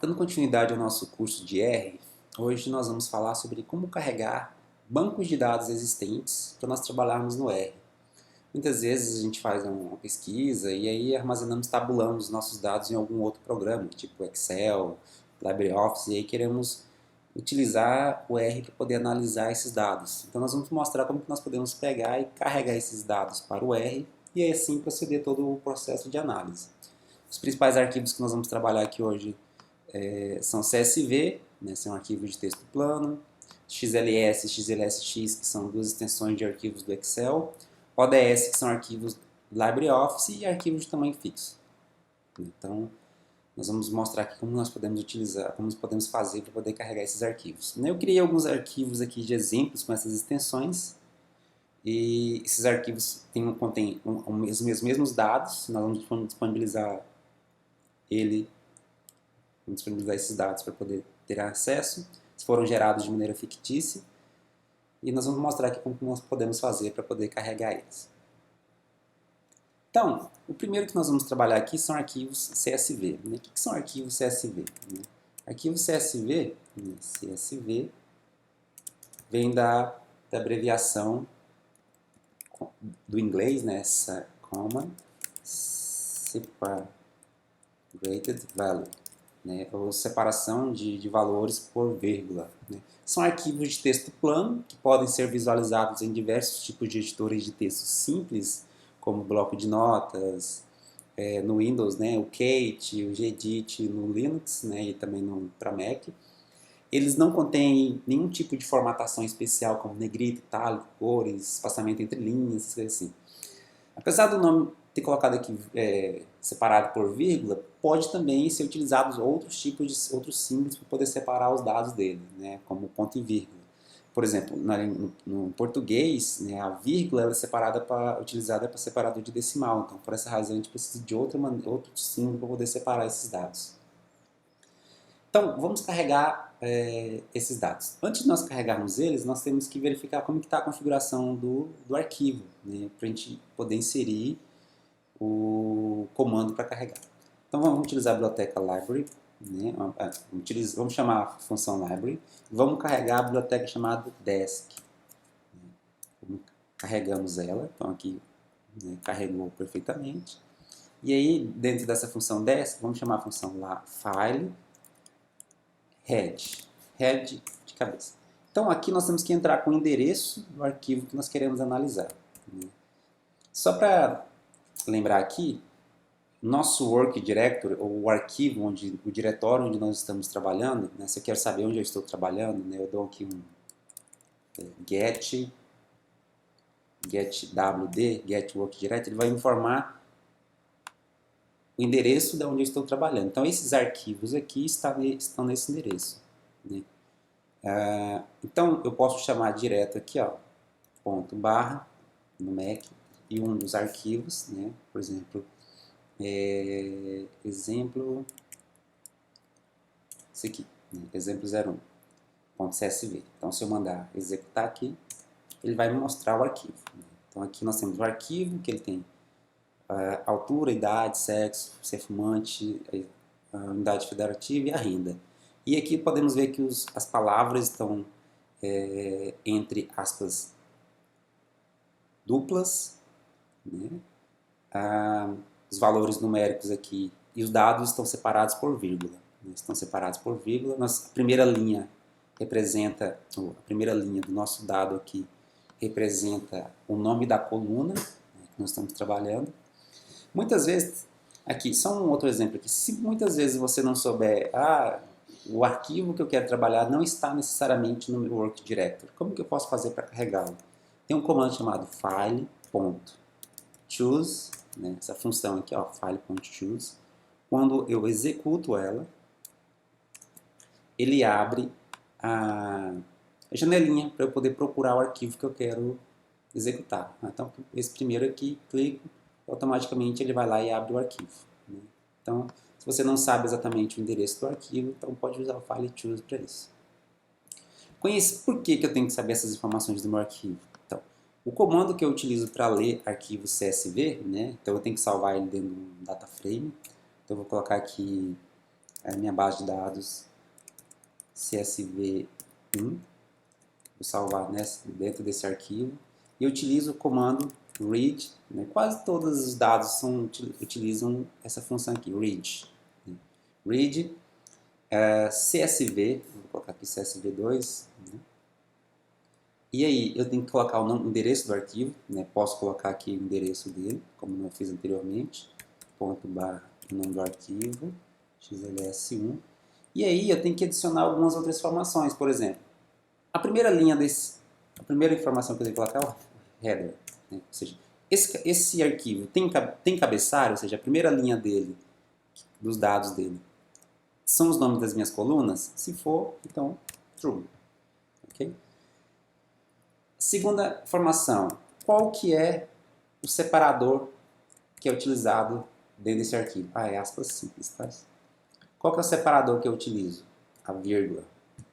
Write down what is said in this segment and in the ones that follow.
Dando continuidade ao nosso curso de R, hoje nós vamos falar sobre como carregar bancos de dados existentes para nós trabalharmos no R. Muitas vezes a gente faz uma pesquisa e aí armazenamos, tabulamos os nossos dados em algum outro programa, tipo Excel, LibreOffice, e aí queremos utilizar o R para poder analisar esses dados. Então nós vamos mostrar como que nós podemos pegar e carregar esses dados para o R e aí assim proceder todo o processo de análise. Os principais arquivos que nós vamos trabalhar aqui hoje são CSV, né, são arquivos de texto plano, XLS e XLSX, que são duas extensões de arquivos do Excel, ODS, que são arquivos LibreOffice e arquivos de tamanho fixo. Então, nós vamos mostrar aqui como nós podemos utilizar, como nós podemos fazer para poder carregar esses arquivos. Eu criei alguns arquivos aqui de exemplos com essas extensões, e esses arquivos contêm os mesmos dados, nós vamos disponibilizar esses dados para poder ter acesso, se foram gerados de maneira fictícia, e nós vamos mostrar aqui como nós podemos fazer para poder carregar eles. Então, o primeiro que nós vamos trabalhar aqui são arquivos CSV. O que são arquivos CSV? Arquivos CSV, CSV vem da abreviação do inglês, Common Separated Value, ou separação de valores por vírgula. São arquivos de texto plano que podem ser visualizados em diversos tipos de editores de texto simples, como bloco de notas, no Windows, o Kate, o Gedit no Linux, e também para Mac. Eles não contêm nenhum tipo de formatação especial, como negrito, itálico, cores, espaçamento entre linhas, essas coisas assim. Apesar do nome ter colocado aqui separado por vírgula, pode também ser utilizados outros tipos de outros símbolos para poder separar os dados dele, como ponto e vírgula. Por exemplo, no português, a vírgula ela é utilizada para separador de decimal. Então, por essa razão, a gente precisa de outro símbolo para poder separar esses dados. Então, vamos carregar esses dados. Antes de nós carregarmos eles, nós temos que verificar como está a configuração do arquivo, para a gente poder inserir o comando para carregar. Então, vamos utilizar a biblioteca library, vamos chamar a função library, vamos carregar a biblioteca chamada desk. Carregamos ela, então aqui carregou perfeitamente. E aí, dentro dessa função desk, vamos chamar a função lá file head de cabeça. Então aqui nós temos que entrar com o endereço do arquivo que nós queremos analisar. Só para lembrar aqui, nosso work directory, ou o arquivo, o diretório onde nós estamos trabalhando, se eu quero saber onde eu estou trabalhando, eu dou aqui um get wd, get work directory, ele vai informar o endereço de onde eu estou trabalhando. Então esses arquivos aqui estão nesse endereço. Então eu posso chamar direto aqui, ponto barra no Mac, e um dos arquivos, por exemplo, exemplo, esse aqui, exemplo 01.csv. Então se eu mandar executar aqui, ele vai me mostrar o arquivo. Então aqui nós temos o arquivo, que ele tem altura, idade, sexo, ser fumante, a unidade federativa e a renda. E aqui podemos ver que as palavras estão entre aspas duplas, os valores numéricos aqui e os dados estão separados por vírgula. Estão separados por vírgula. A primeira linha representa, a primeira linha do nosso dado aqui representa o nome da coluna que nós estamos trabalhando. Muitas vezes, aqui, só um outro exemplo aqui, se muitas vezes você não souber, o arquivo que eu quero trabalhar não está necessariamente no meu work directory, como que eu posso fazer para carregá-lo? Tem um comando chamado file.choose, essa função aqui, file.choose. Quando eu executo ela, ele abre a janelinha para eu poder procurar o arquivo que eu quero executar. Então, esse primeiro aqui, clico, automaticamente ele vai lá e abre o arquivo. Então, se você não sabe exatamente o endereço do arquivo, então pode usar o file.choose para isso. Por que eu tenho que saber essas informações do meu arquivo? Então, o comando que eu utilizo para ler arquivo CSV, então eu tenho que salvar ele dentro de um data frame. Então eu vou colocar aqui é a minha base de dados CSV1. Vou salvar, né, dentro desse arquivo. E eu utilizo o comando read, né? Quase todos os dados utilizam essa função aqui, read. Read CSV, vou colocar aqui CSV2, né? E aí eu tenho que colocar o endereço do arquivo, né? Posso colocar aqui o endereço dele, como eu fiz anteriormente, ponto barra nome do arquivo, xls1. E aí eu tenho que adicionar algumas outras informações, por exemplo, a primeira informação que eu tenho que colocar é o header, né? Ou seja, esse arquivo tem cabeçalho, ou seja, a primeira linha dele, dos dados dele, são os nomes das minhas colunas? Se for, então, true. Okay? Segunda informação, qual que é o separador que é utilizado dentro desse arquivo? É aspas simples, tá? Qual que é o separador que eu utilizo? A vírgula.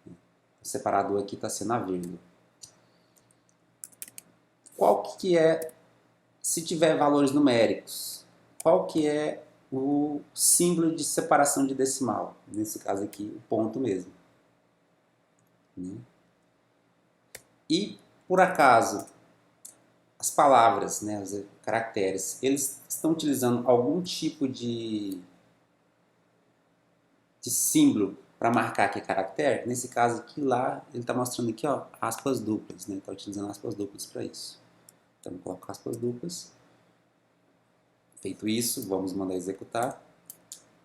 O separador aqui está sendo a vírgula. Qual que é, se tiver valores numéricos, qual que é o símbolo de separação de decimal? Nesse caso aqui, o ponto mesmo. E, por acaso, as palavras, né, os caracteres, eles estão utilizando algum tipo de símbolo para marcar que é caractere? Nesse caso aqui, lá, ele está mostrando aqui, ó, aspas duplas, né? Está utilizando aspas duplas para isso. Então, eu coloco aspas duplas. Feito isso, vamos mandar executar.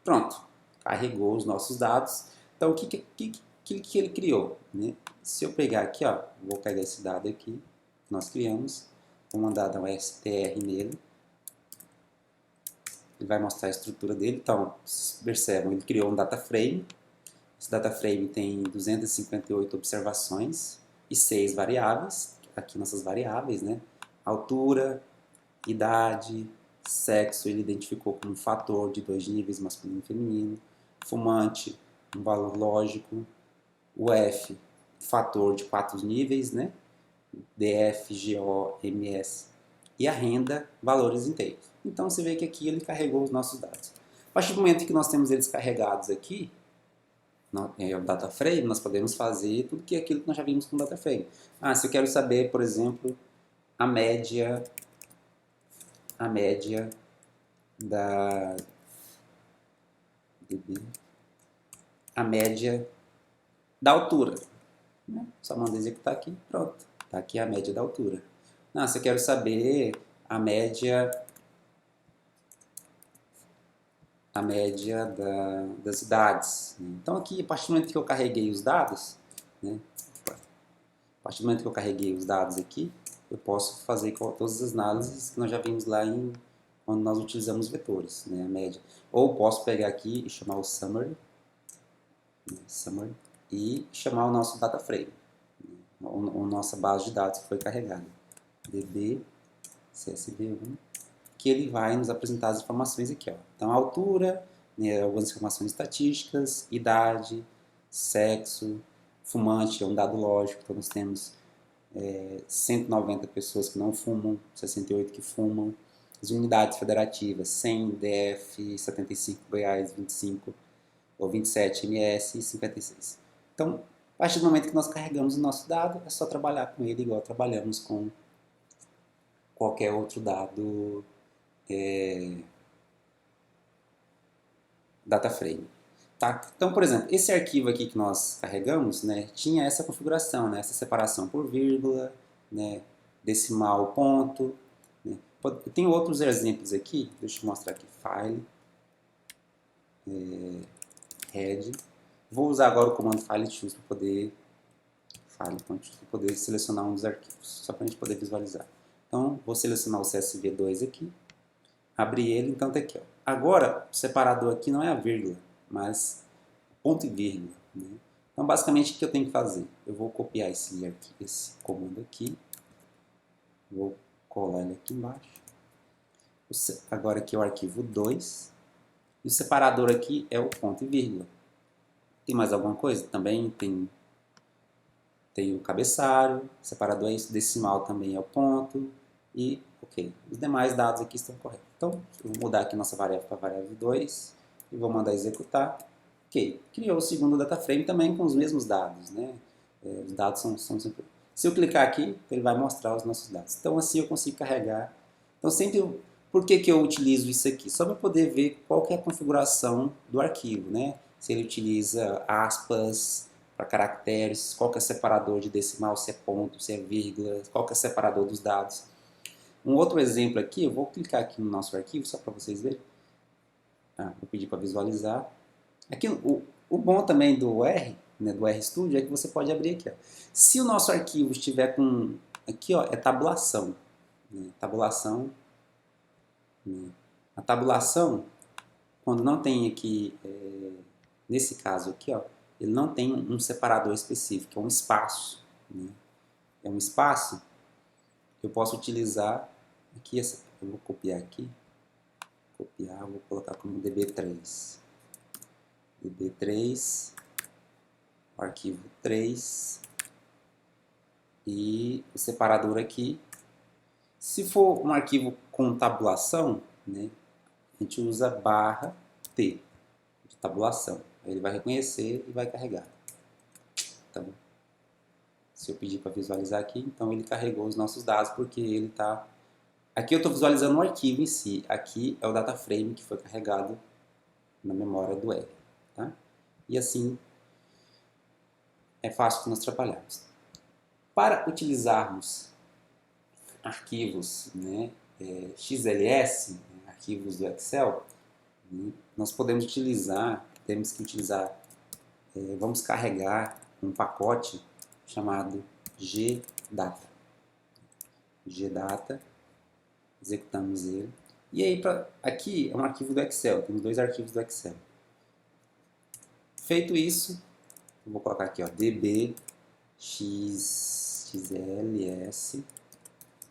Pronto, carregou os nossos dados. Então, o que ele criou? Né? Se eu pegar aqui, ó, vou pegar esse dado aqui, que nós criamos, vou mandar dar um str nele. Ele vai mostrar a estrutura dele. Então, percebam, ele criou um data frame. Esse data frame tem 258 observações e 6 variáveis. Aqui nossas variáveis, né? Altura, idade, sexo, ele identificou como um fator de 2 níveis, masculino e feminino. Fumante, um valor lógico. O F, fator de 4 níveis, né? DF, GO, MS. E a renda, valores inteiros. Então você vê que aqui ele carregou os nossos dados. A partir do momento que nós temos eles carregados aqui, o data frame, nós podemos fazer tudo aquilo que nós já vimos com o data frame. Se eu quero saber, por exemplo, a média da altura, né? Só manda executar aqui, pronto. Está aqui a média da altura. Se eu quero saber a média das idades, né? Então aqui, a partir do momento que eu carreguei os dados, né? A partir do momento que eu carreguei os dados aqui, eu posso fazer todas as análises que nós já vimos lá quando nós utilizamos vetores, né? A média. Ou posso pegar aqui e chamar o summary, né? Summary, e chamar o nosso data frame, né? A nossa base de dados que foi carregada, db csv1, que ele vai nos apresentar as informações aqui, ó. Então, a altura, né, algumas informações estatísticas, idade, sexo, fumante é um dado lógico, então nós temos 190 pessoas que não fumam, 68 que fumam. As unidades federativas, 100 DF, 75 Goiás, 25 ou 27 MS e 56. Então, a partir do momento que nós carregamos o nosso dado, é só trabalhar com ele igual trabalhamos com qualquer outro dado data frame. Tá? Então, por exemplo, esse arquivo aqui que nós carregamos, né, tinha essa configuração, né, essa separação por vírgula, né, decimal, ponto. Né. Tem outros exemplos aqui, deixa eu mostrar aqui, file, head. Vou usar agora o comando file choose para poder selecionar um dos arquivos, só para a gente poder visualizar. Então, vou selecionar o CSV2 aqui, abrir ele, então tá aqui, ó. Agora, o separador aqui não é a vírgula, mas ponto e vírgula, né? Então, basicamente, o que eu tenho que fazer? Eu vou copiar esse comando aqui, vou colar ele aqui embaixo. Agora aqui é o arquivo 2, e o separador aqui é o ponto e vírgula. Tem mais alguma coisa? Também tem o cabeçalho, separador é isso, decimal também é o ponto, e ok, os demais dados aqui estão corretos. Então, eu vou mudar aqui nossa variável para variável 2, e vou mandar executar. Ok, criou o segundo data frame também com os mesmos dados, né? Os dados são sempre... Se eu clicar aqui, ele vai mostrar os nossos dados. Então assim eu consigo carregar. Então sempre, por que eu utilizo isso aqui? Só para poder ver qual que é a configuração do arquivo, né? Se ele utiliza aspas para caracteres, qual que é o separador de decimal, se é ponto, se é vírgula, qual que é o separador dos dados. Um outro exemplo aqui, eu vou clicar aqui no nosso arquivo só para vocês verem. Vou pedir para visualizar. Aqui, o bom também do R, né, do RStudio, é que você pode abrir aqui. Ó. Se o nosso arquivo estiver com... Aqui ó, é tabulação. Né, tabulação. Né. A tabulação, quando não tem aqui, nesse caso aqui, ó, ele não tem um separador específico, é um espaço. Né. É um espaço que eu posso utilizar aqui. Eu vou copiar aqui. Vou colocar como DB3. DB3, arquivo 3 e o separador aqui. Se for um arquivo com tabulação, né, a gente usa barra T de tabulação. Aí ele vai reconhecer e vai carregar. Tá bom? Se eu pedir para visualizar aqui, então ele carregou os nossos dados porque ele está... Aqui eu estou visualizando o arquivo em si. Aqui é o data frame que foi carregado na memória do R. Tá? E assim é fácil de nós trabalharmos. Para utilizarmos arquivos, né, XLS, arquivos do Excel, né, nós podemos utilizar, vamos carregar um pacote chamado gdata. Gdata, executamos ele. E aí, aqui é um arquivo do Excel, temos dois arquivos do Excel. Feito isso, eu vou colocar aqui, ó, db xls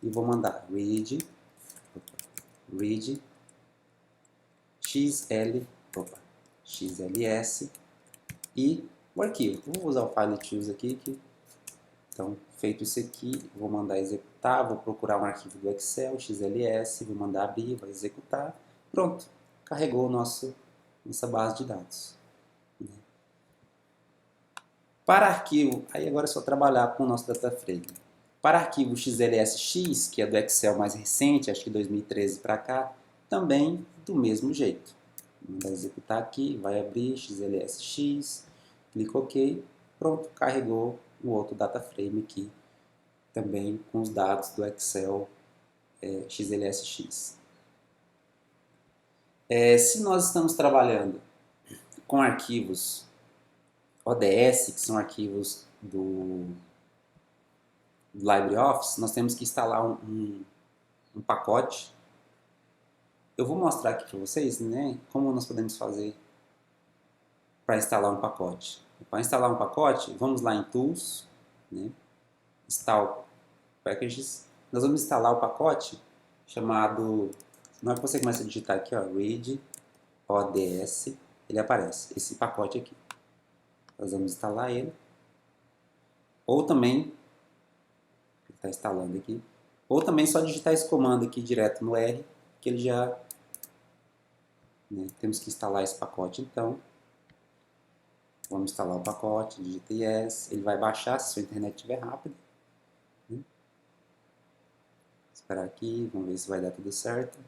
e vou mandar read xls e o arquivo. Vou usar o file choose aqui. Então, feito isso aqui, vou mandar executar, vou procurar um arquivo do Excel, XLS, vou mandar abrir, vai executar. Pronto, carregou nossa base de dados. Para arquivo, aí agora é só trabalhar com o nosso data frame. Para arquivo XLSX, que é do Excel mais recente, acho que 2013 para cá, também do mesmo jeito. Vou mandar executar aqui, vai abrir XLSX, clica OK, pronto, carregou o outro data frame aqui, também com os dados do Excel XLSX. Se nós estamos trabalhando com arquivos ODS, que são arquivos do LibreOffice, nós temos que instalar um pacote. Eu vou mostrar aqui para vocês, né, como nós podemos fazer para instalar um pacote. Para instalar um pacote, vamos lá em Tools, né, Install Packages. Nós vamos instalar o pacote chamado, na hora que você começa a digitar aqui, ó, read ODS, ele aparece, esse pacote aqui. Nós vamos instalar ele. Ou também, está instalando aqui, ou também só digitar esse comando aqui direto no R, que ele já... Né, temos que instalar esse pacote então. Vamos instalar o pacote, digita yes, ele vai baixar se sua internet estiver rápida. Né? Esperar aqui, vamos ver se vai dar tudo certo.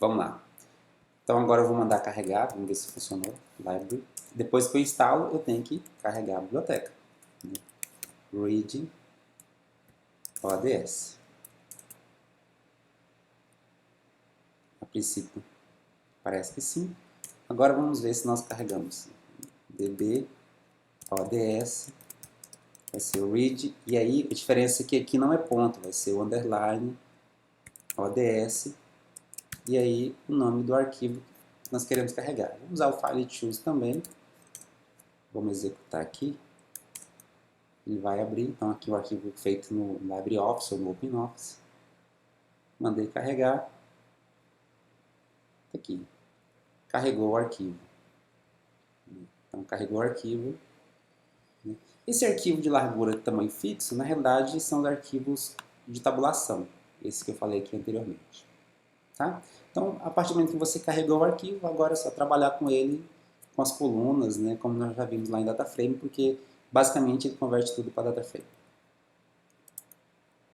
Vamos lá. Então agora eu vou mandar carregar, vamos ver se funcionou. Library. Depois que eu instalo, eu tenho que carregar a biblioteca. Né? Read ODS. A princípio parece que sim. Agora vamos ver se nós carregamos. DB ODS vai ser o read, e aí a diferença é que aqui não é ponto, vai ser o underline ODS, e aí o nome do arquivo que nós queremos carregar. Vamos usar o file choose também. Vamos executar aqui. Ele vai abrir, então aqui o arquivo feito no LibreOffice ou no OpenOffice. Mandei carregar. Aqui. Carregou o arquivo. Então carregou o arquivo. Esse arquivo de largura de tamanho fixo, na realidade, são os arquivos de tabulação. Esse que eu falei aqui anteriormente. Tá? Então, a partir do momento que você carregou o arquivo, agora é só trabalhar com ele, com as colunas, né, como nós já vimos lá em DataFrame, porque basicamente ele converte tudo para DataFrame.